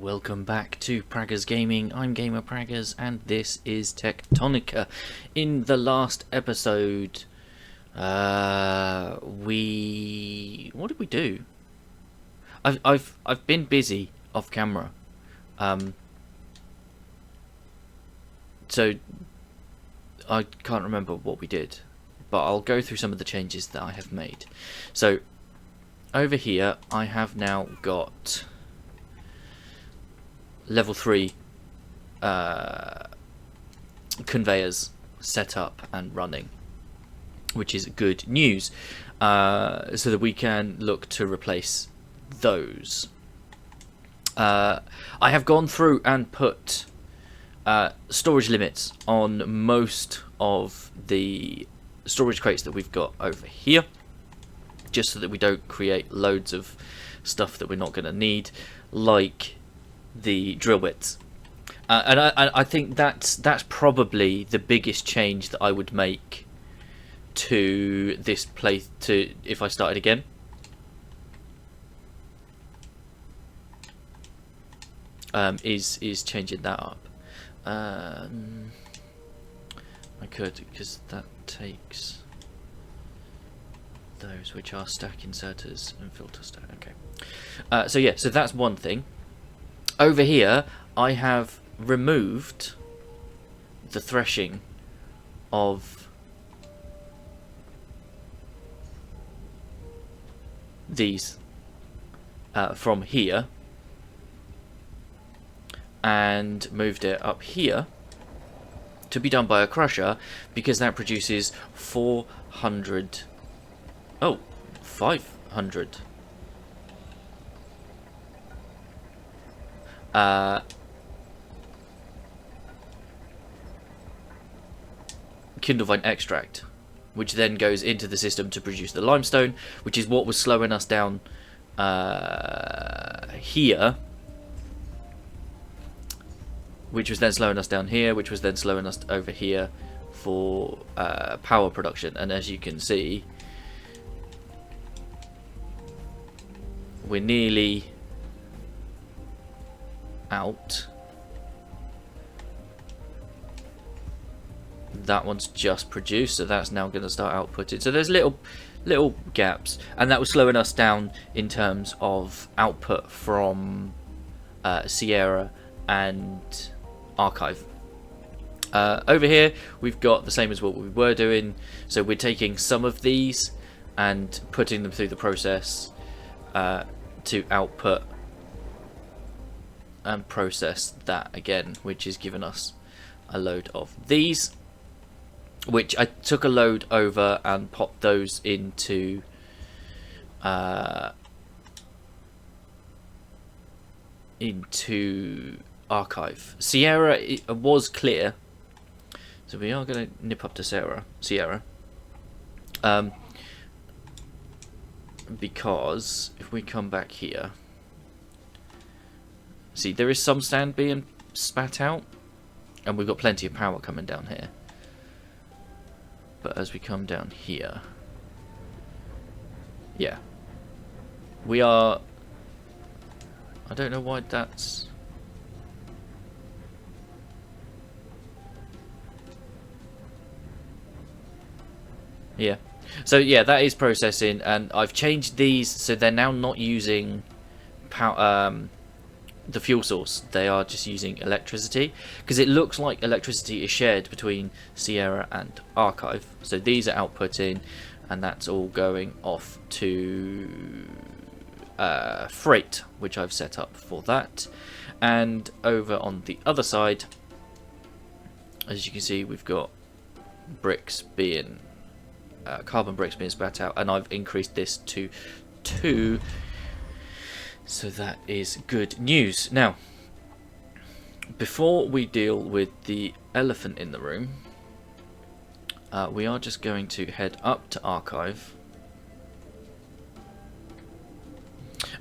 welcome back to Praggers Gaming. I'm Gamer Praggers, and this is Techtonica. In the last episode, what did we do? I've been busy off camera, so I can't remember what we did, but I'll go through some of the changes that I have made. So over here, I have now got level 3 conveyors set up and running, which is good news, so that we can look to replace those. I have gone through and put storage limits on most of the storage crates that we've got over here, just so that we don't create loads of stuff that we're not going to need, like the drill bits. And I think that's probably the biggest change that I would make to this place, to if I started again. Is changing that up. I could, because that takes those, which are stack inserters and filter stack. Okay. So yeah, so that's one thing. Over here, I have removed the threshing of these from here, and moved it up here to be done by a crusher, because that produces 500 Kindlevine extract, which then goes into the system to produce the limestone, which is what was slowing us down here, which was then slowing us down here, which was then slowing us over here for power production. And as you can see, we're nearly out. That one's just produced, so that's now going to start outputting. So there's little gaps, and that was slowing us down in terms of output from Sierra and Archive. Over here we've got the same as what we were doing, so we're taking some of these and putting them through the process to output and process that again, which is giving us a load of these, which I took a load over and popped those into Archive. Sierra was clear, so we are going to nip up to Sierra, because if we come back here, see, there is some sand being spat out, and we've got plenty of power coming down here. But as we come down here, yeah, we are, I don't know why that's, yeah, so yeah, that is processing, and I've changed these so they're now not using power, the fuel source. They are just using electricity, because it looks like electricity is shared between Sierra and Archive. So these are outputting, and that's all going off to freight, which I've set up for that. And over on the other side, as you can see, we've got bricks being carbon bricks being spat out, and I've increased this to 2. So that is good news. Now, before we deal with the elephant in the room, we are just going to head up to Archive.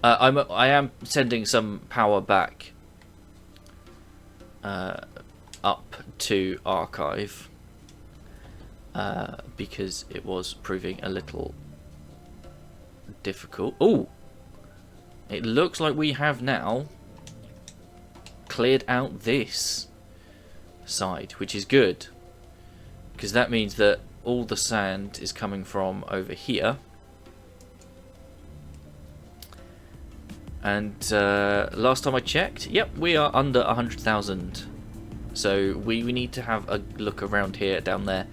I am sending some power back up to Archive, because it was proving a little difficult. Oh, it looks like we have now cleared out this side, which is good, because that means that all the sand is coming from over here. And last time I checked, yep, we are under 100,000. So we need to have a look around here, down there,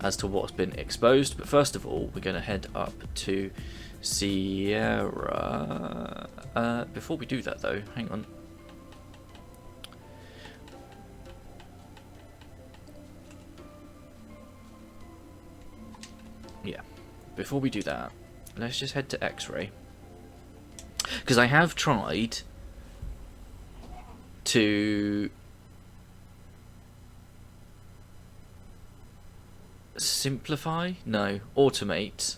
as to what's been exposed. But first of all, we're going to head up to Sierra. Before we do that, though, hang on. Yeah, before we do that, let's just head to X-ray. Because I have tried to automate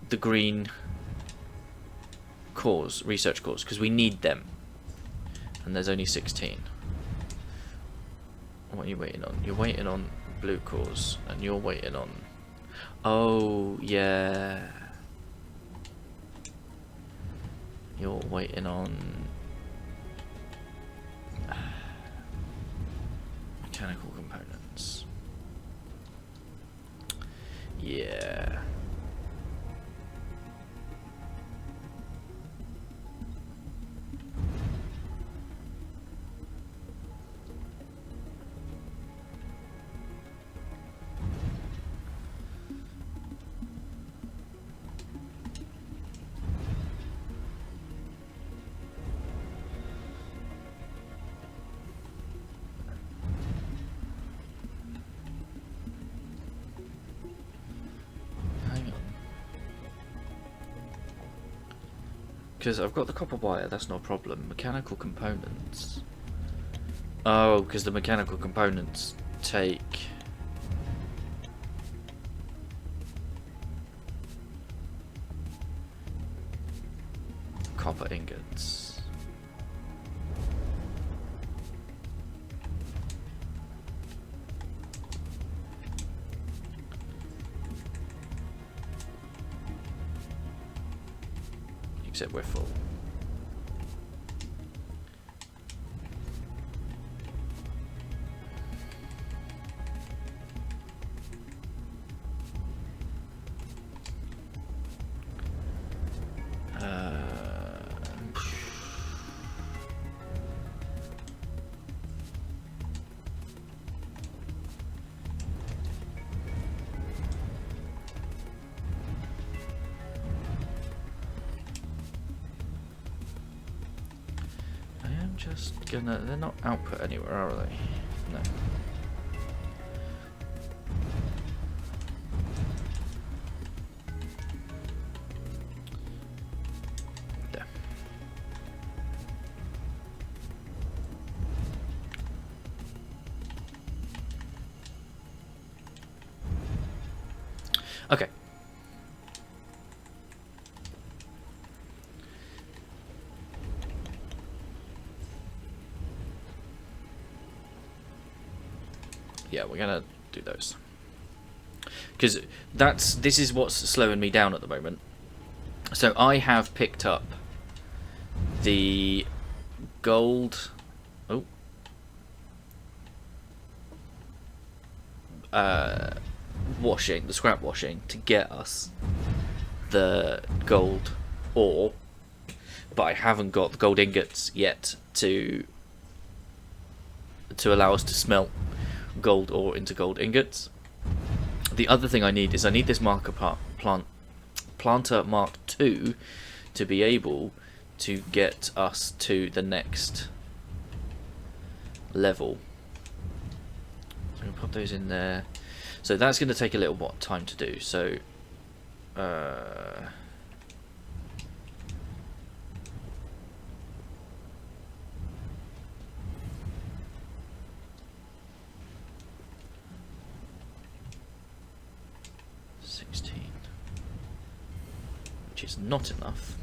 the green cores, research cores, because we need them. And there's only 16. What are you waiting on? You're waiting on blue cores, and you're waiting on... Oh, yeah. You're waiting on mechanical components. Yeah. Because I've got the copper wire, that's no problem. Mechanical components. Oh, because the mechanical components take... copper ingots. Except we're full. Just gonna... They're not output anywhere, are they? No. There. Okay. Yeah, we're gonna do those because this is what's slowing me down at the moment. So I have picked up the gold washing, the scrap washing, to get us the gold ore, but I haven't got the gold ingots yet to allow us to smelt gold ore into gold ingots. The other thing I need is this marker planter Mark II to be able to get us to the next level. So I'm going to pop those in there. So that's going to take a little time to do. So 16, which is not enough.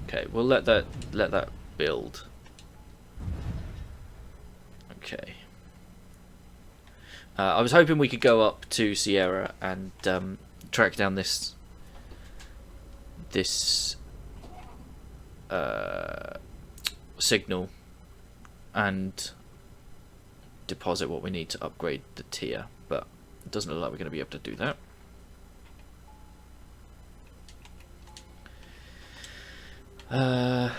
Okay, we'll let that build. Okay. I was hoping we could go up to Sierra and track down this signal and deposit what we need to upgrade the tier, but it doesn't look like we're going to be able to do that. Oh,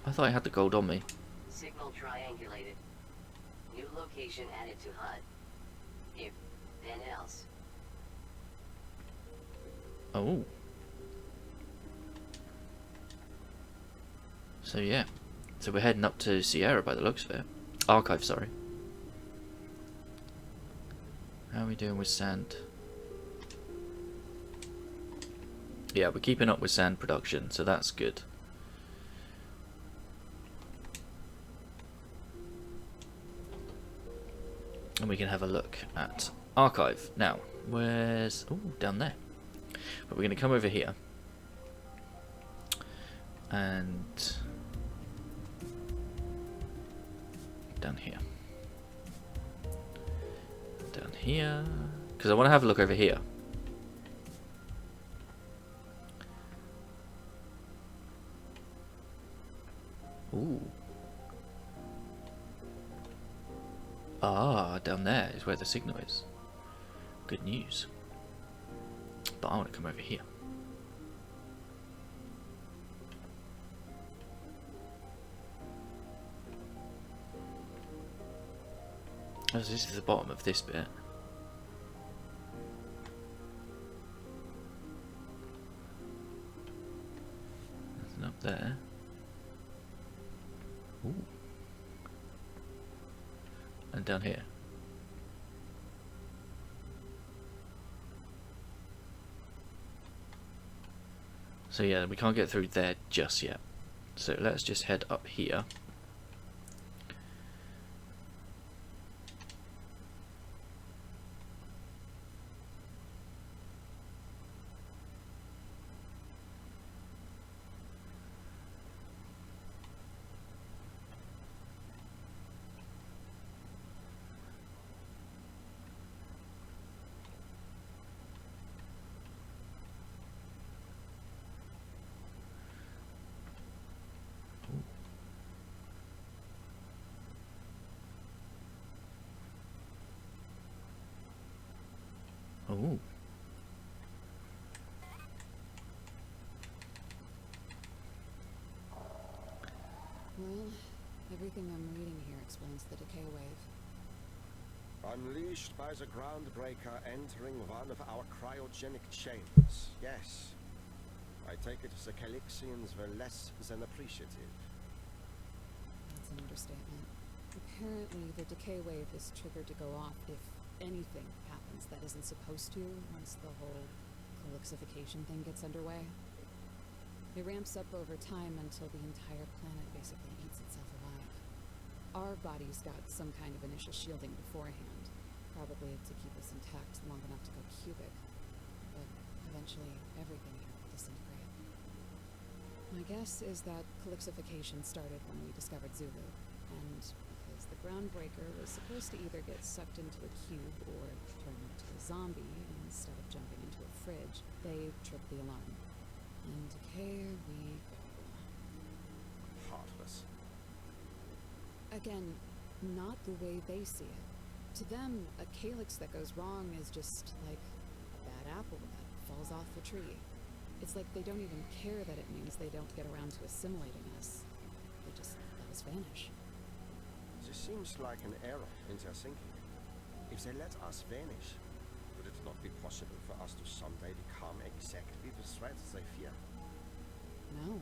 I thought I had the gold on me. Signal triangulated. New location added to HUD. If, then else. Oh. So yeah. So we're heading up to Sierra by the looks of it. Archive, sorry. How are we doing with sand? Yeah, we're keeping up with sand production, so that's good. And we can have a look at archive. Now, where's... oh, down there. But we're going to come over here. And... down here. Down here. Because I want to have a look over here. Ooh. Ah, down there is where the signal is. Good news. But I want to come over here. Oh, so this is the bottom of this bit. Nothing up there. Ooh. And down here. So yeah, we can't get through there just yet. So let's just head up here. Oh. Well, everything I'm reading here explains the decay wave. Unleashed by the groundbreaker entering one of our cryogenic chambers. Yes. I take it the Calixians were less than appreciative. That's an understatement. Apparently, the decay wave is triggered to go off if anything happens that isn't supposed to once the whole calixification thing gets underway. It ramps up over time until the entire planet basically eats itself alive. Our bodies got some kind of initial shielding beforehand, probably to keep us intact long enough to go cubic, but eventually everything here will disintegrate. My guess is that calixification started when we discovered Zulu, and because the groundbreaker was supposed to either get sucked into a cube or turn into a zombie instead of jumping into a fridge, they tripped the alarm. And here we go. Heartless. Again, not the way they see it. To them, a calyx that goes wrong is just like a bad apple that falls off the tree. It's like they don't even care that it means they don't get around to assimilating us. They just let us vanish. This seems like an error in their thinking. If they let us vanish, would it not be possible for us to someday become exactly the threat they fear? No.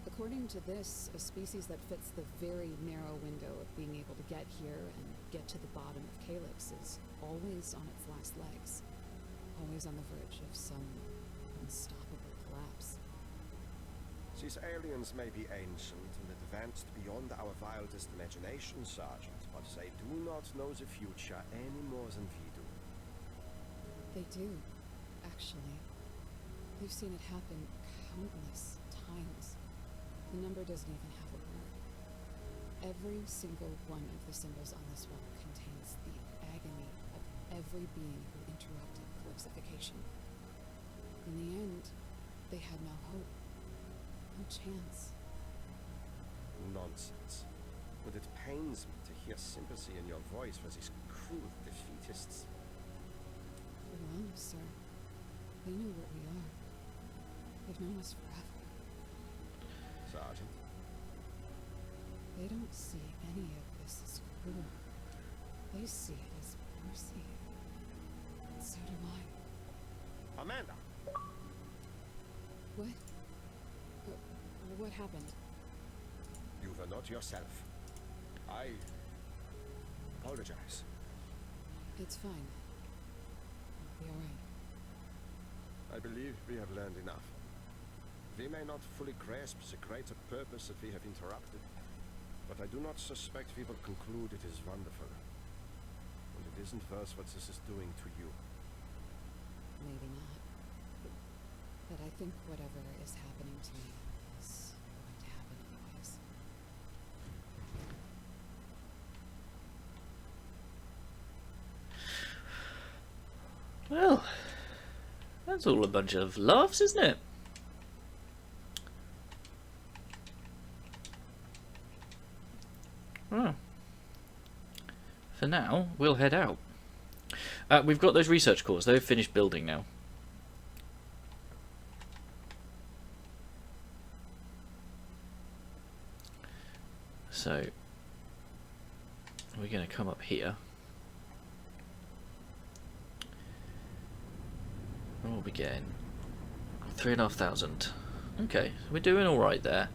According to this, a species that fits the very narrow window of being able to get here and get to the bottom of Calyx is always on its last legs. Always on the verge of some unstoppable collapse. These aliens may be ancient and advanced beyond our wildest imagination, Sergeant, but they do not know the future any more than we do. They do, actually. We've seen it happen countless times. The number doesn't even have a word. Every single one of the symbols on this wall contains the agony of every being who interrupted calixification. In the end, they had no hope, no chance. Nonsense. But it pains me to hear sympathy in your voice for these cruel defeatists. Well, sir, they know what we are. They've known us forever. Sergeant, They don't see any of this as cruel. They see it as mercy. And so do I. Amanda! What? What happened? You were not yourself. I apologize. It's fine. I'll be alright. I believe we have learned enough. We may not fully grasp the greater purpose that we have interrupted, but I do not suspect we will conclude it is wonderful. And it isn't worth what this is doing to you. Maybe not. But I think whatever is happening to me is going to happen anyways. Well, that's all a bunch of laughs, isn't it? Well, for now, we'll head out. We've got those research cores. They've finished building now. So, we're going to come up here. What are we getting? 3,500. Okay, we're doing alright there.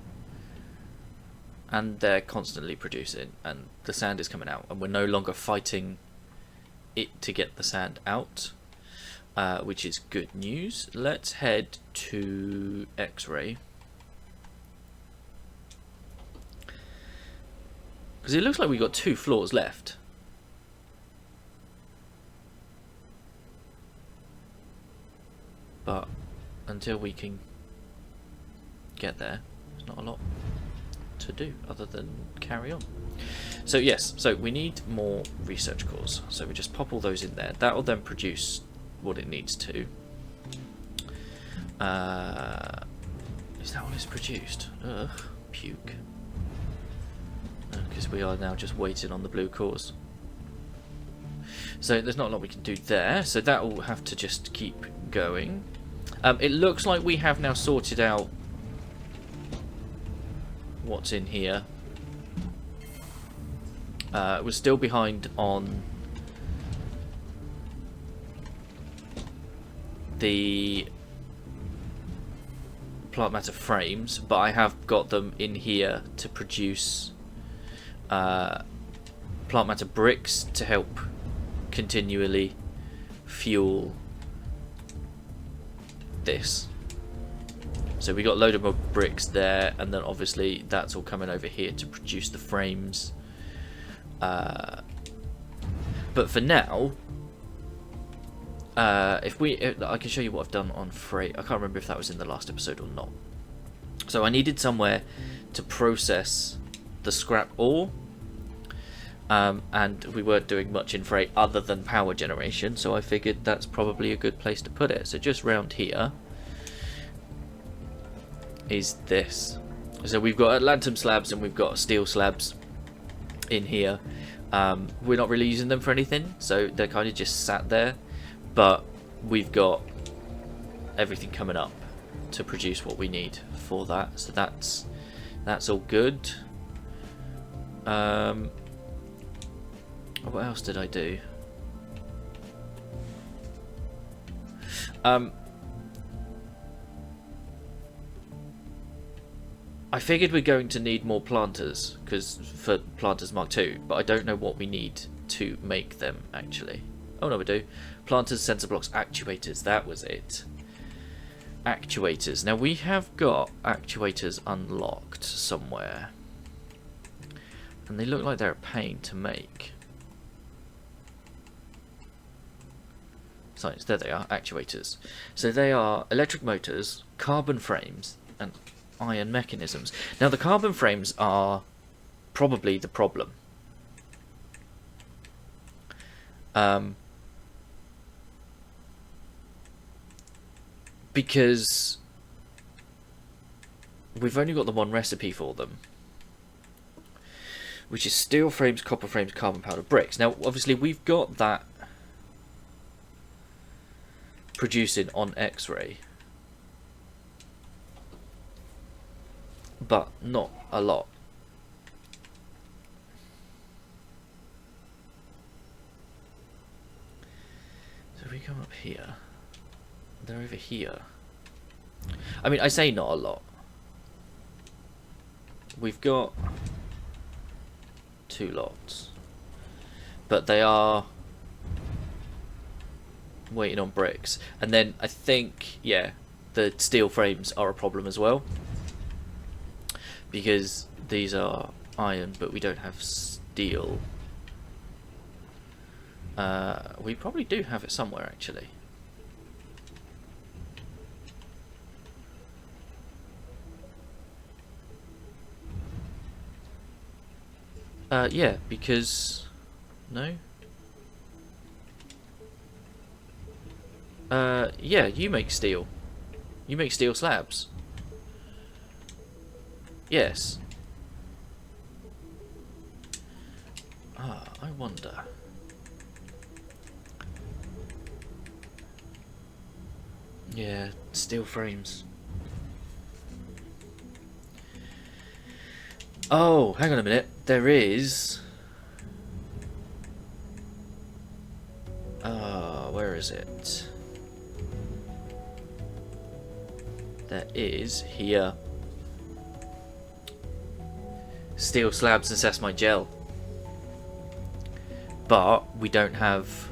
And they're constantly producing, and the sand is coming out, and we're no longer fighting it to get the sand out, which is good news. Let's head to X-ray, because it looks like we've got 2 floors left. But until we can get there, there's not a lot to do other than carry on. So yes, so we need more research cores, so we just pop all those in there. That will then produce what it needs to. Is that what it's produced? Ugh, puke. Because we are now just waiting on the blue cores. So there's not a lot we can do there, so that will have to just keep going. It looks like we have now sorted out what's in here. We're still behind on the plant matter frames, but I have got them in here to produce plant matter bricks to help continually fuel this. So we got a load of more bricks there, and then obviously that's all coming over here to produce the frames. But for now, I can show you what I've done on freight. I can't remember if that was in the last episode or not. So I needed somewhere to process the scrap ore, and we weren't doing much in freight other than power generation, so I figured that's probably a good place to put it. So just round here is this. So we've got Atlantum slabs and we've got steel slabs in here. We're not really using them for anything, so they're kind of just sat there, but we've got everything coming up to produce what we need for that, so that's all good. What else did I do? I figured we're going to need more planters, because for planters Mark II, but I don't know what we need to make them actually. Oh no, we do. Planters, sensor blocks, actuators. That was it. Actuators. Now we have got actuators unlocked somewhere, and they look like they're a pain to make. Science. There they are. Actuators. So they are electric motors, carbon frames, and iron mechanisms. Now the carbon frames are probably the problem. Because we've only got the one recipe for them, which is steel frames, copper frames, carbon powder bricks. Now, obviously, we've got that producing on X-ray, but not a lot. So if we come up here, they're over here. I mean, I say not a lot. We've got 2 lots, but they are waiting on bricks. And then I think, yeah, the steel frames are a problem as well, because these are iron, but we don't have steel. We probably do have it somewhere, actually. Yeah, because... No? Yeah, you make steel. You make steel slabs. Yes. Ah, I wonder. Yeah, steel frames. Oh, hang on a minute. There is... where is it? There is here. Steel slabs and sessamite gel. But we don't have...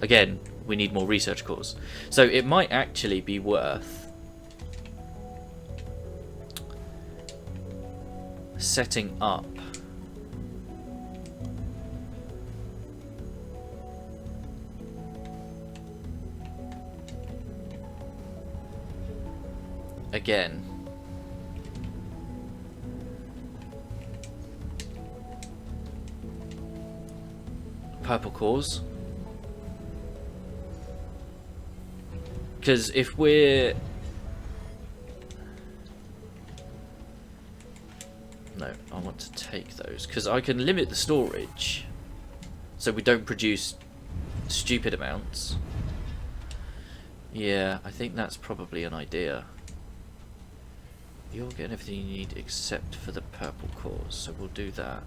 Again, we need more research cores. So it might actually be worth setting up again. Purple cores. Because if we're... No, I want to take those. Because I can limit the storage. So we don't produce stupid amounts. Yeah, I think that's probably an idea. You're getting everything you need except for the purple cores. So we'll do that.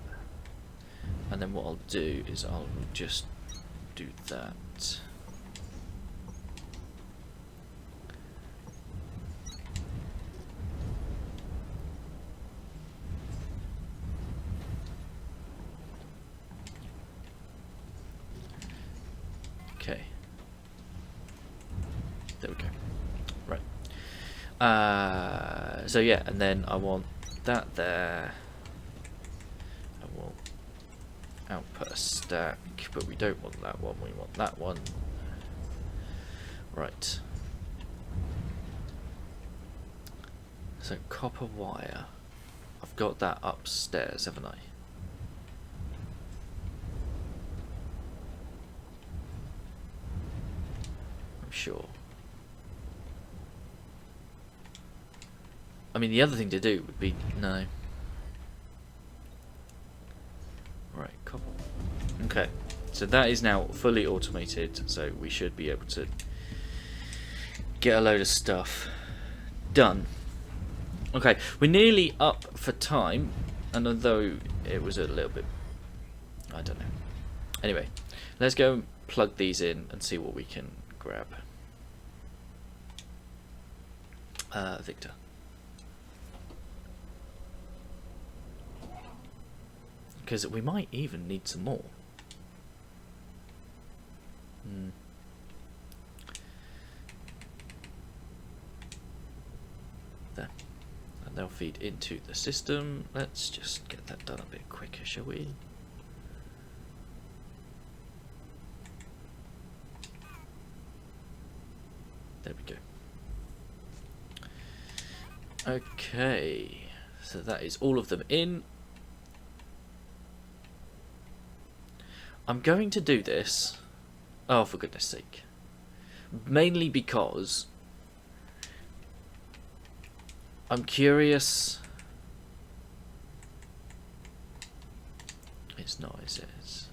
And then what I'll do is I'll just do that. Okay. There we go. Right. So yeah, and then I want that there. I want output a stack, but we don't want that one, we want that one. Right. So copper wire. I've got that upstairs, haven't I? I'm sure. I mean, the other thing to do would be... No. Right, copper. Okay. So that is now fully automated, so we should be able to get a load of stuff done. Okay, we're nearly up for time, and although it was a little bit... I don't know. Anyway, let's go and plug these in and see what we can grab. Victor. Because we might even need some more. There. And they'll feed into the system. Let's just get that done a bit quicker, shall we? There we go. Okay, so that is all of them in. I'm going to do this, oh for goodness sake, mainly because I'm curious. It's not, is it? Is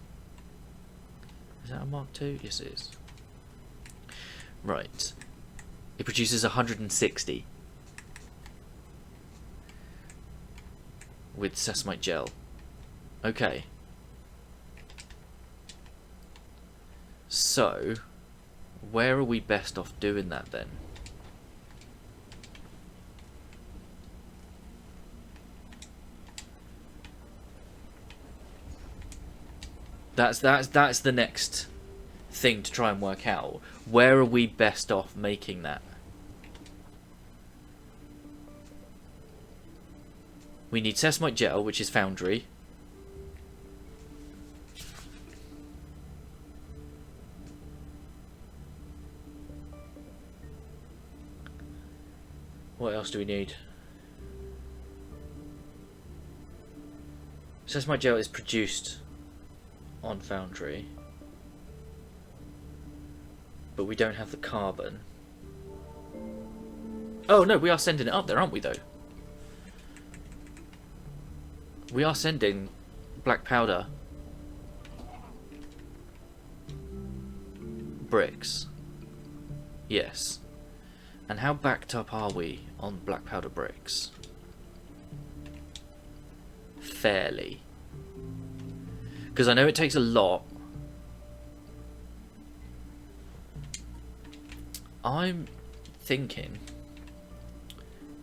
that a Mark II? Yes, it is. Right. It produces 160 with sesamite gel. Okay. So, where are we best off doing that then? That's the next thing to try and work out. Where are we best off making that? We need sesamite gel, which is foundry. What else do we need? Sesamite gel is produced on foundry, but we don't have the carbon. Oh no, we are sending it up there, aren't we though? We are sending black powder bricks. Yes. And how backed up are we on black powder bricks? Fairly. Because I know it takes a lot. I'm thinking,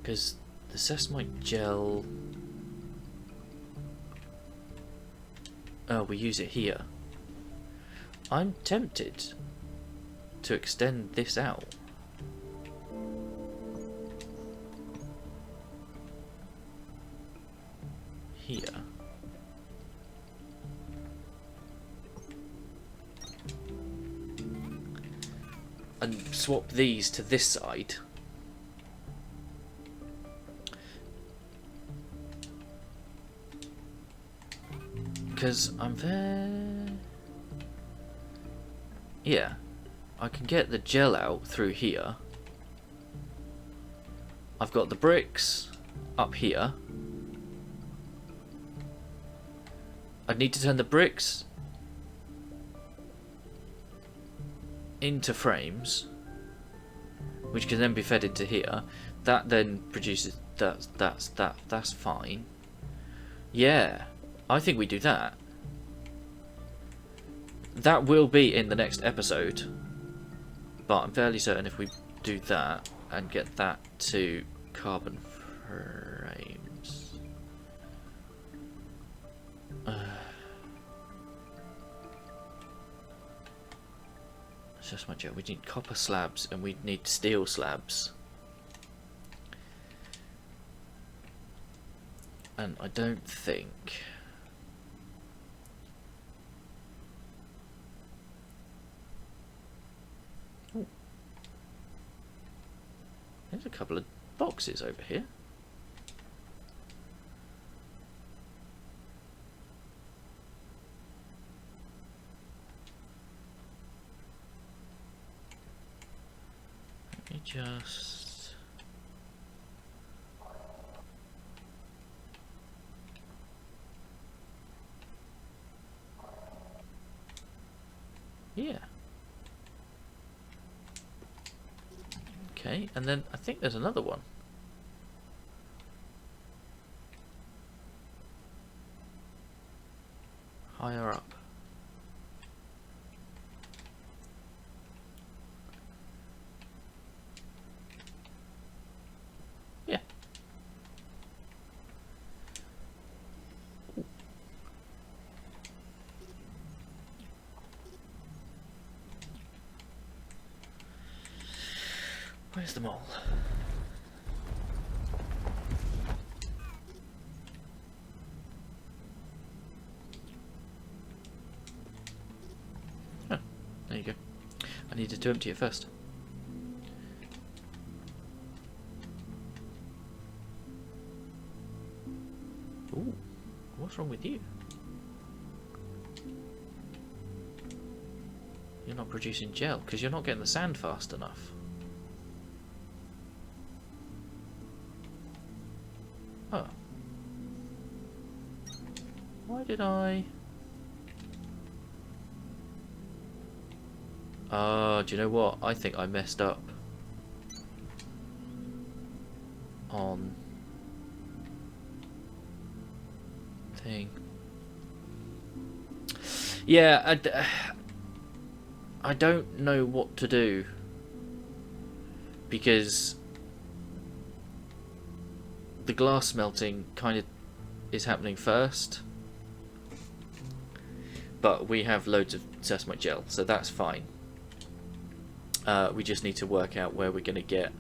because the sesamite gel, oh, we use it here. I'm tempted to extend this out. Here. And swap these to this side. Because I'm there. Yeah. I can get the gel out through here. I've got the bricks up here. I'd need to turn the bricks into frames, which can then be fed into here. That then produces that's fine. Yeah, I think we do that. That will be in the next episode, but I'm fairly certain if we do that and get that to carbon frames. It's just my joke. We need copper slabs and we need steel slabs. And I don't think... Ooh. There's a couple of boxes over here. Let me just... Yeah. Okay, and then I think there's another one. Higher up. Yeah. Where's the mole? Oh, there you go. I needed to empty it first. Ooh, what's wrong with you? You're not producing gel because you're not getting the sand fast enough. Huh. Why did I... do you know what? I think I messed up on thing. Yeah, I don't know what to do, because the glass melting kind of is happening first, but we have loads of sesamoite gel, so that's fine. We just need to work out where we're going to get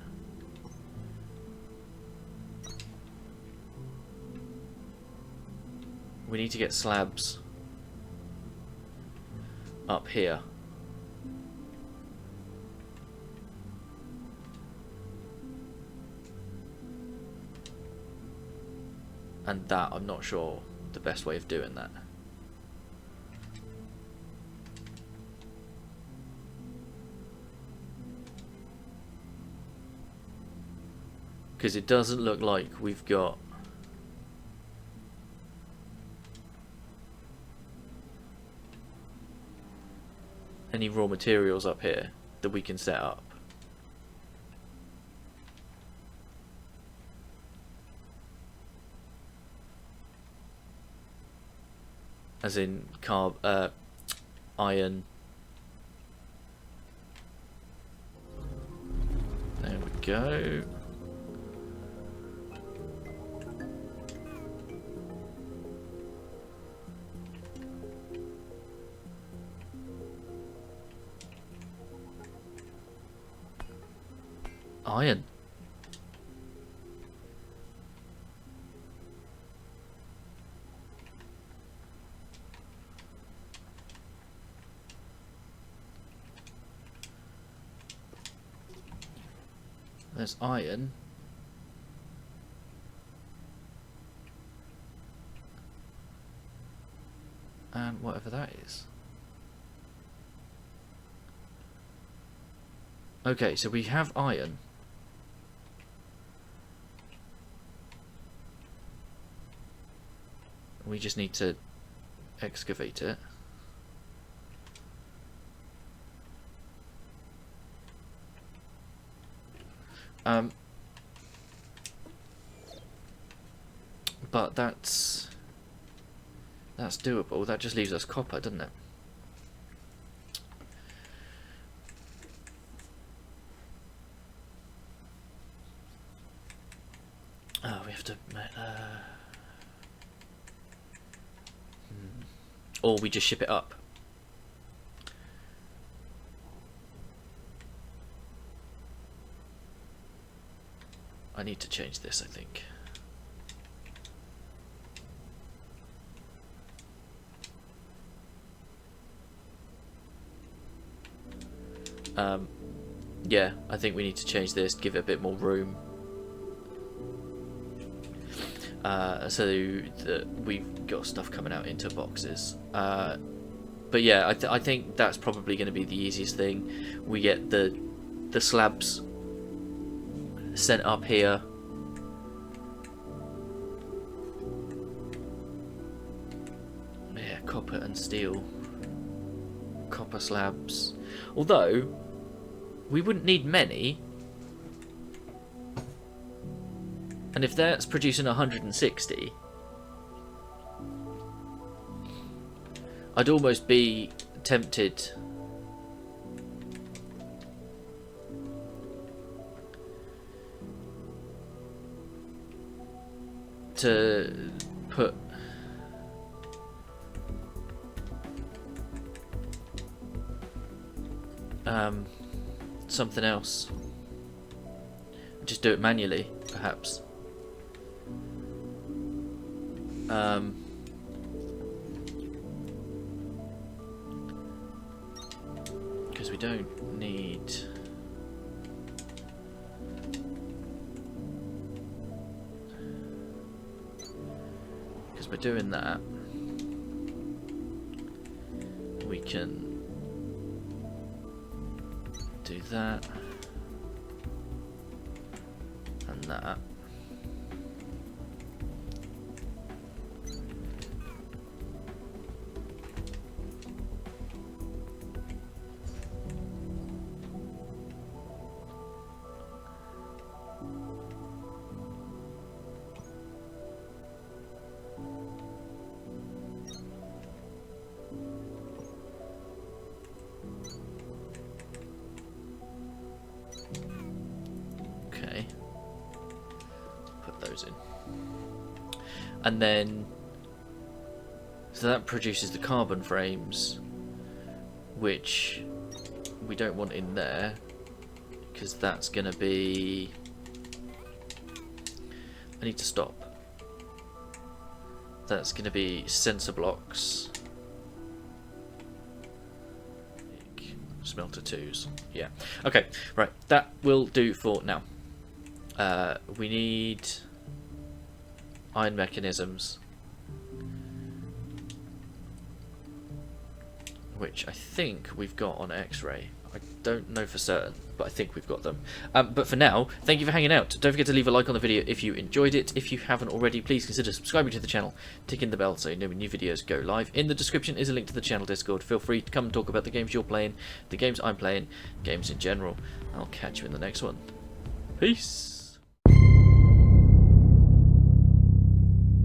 we need to get slabs up here. And that, I'm not sure the best way of doing that. Because it doesn't look like we've got any raw materials up here that we can set up. As in iron. There we go. Iron. There's iron. And whatever that is. Okay, so we have iron. We just need to excavate it. But that's doable. That just leaves us copper, doesn't it? Oh, we have to... Or we just ship it up. I need to change this, I think. Yeah, I think we need to change this, give it a bit more room. So that we've got stuff coming out into boxes. But yeah, I think that's probably going to be the easiest thing. We get the slabs sent up here. Yeah, copper and steel. Copper slabs. Although, we wouldn't need many. And if that's producing 160, I'd almost be tempted to put something else. Just do it manually, perhaps. Because we don't need... Because by doing that, we can do that and that. and then so that produces the carbon frames, which we don't want in there because that's going to be... I need to stop. That's going to be sensor blocks. Smelter 2s. Yeah. Okay, right. That will do for now. We need iron mechanisms, which I think we've got on X-ray. I don't know for certain, but I think we've got them. But for now, thank you for hanging out. Don't forget to leave a like on the video if you enjoyed it. If you haven't already, please consider subscribing to the channel, ticking the bell so you know when new videos go live. In the description is a link to the channel Discord. Feel free to come and talk about the games you're playing, the games I'm playing, games in general. I'll catch you in the next one. Peace!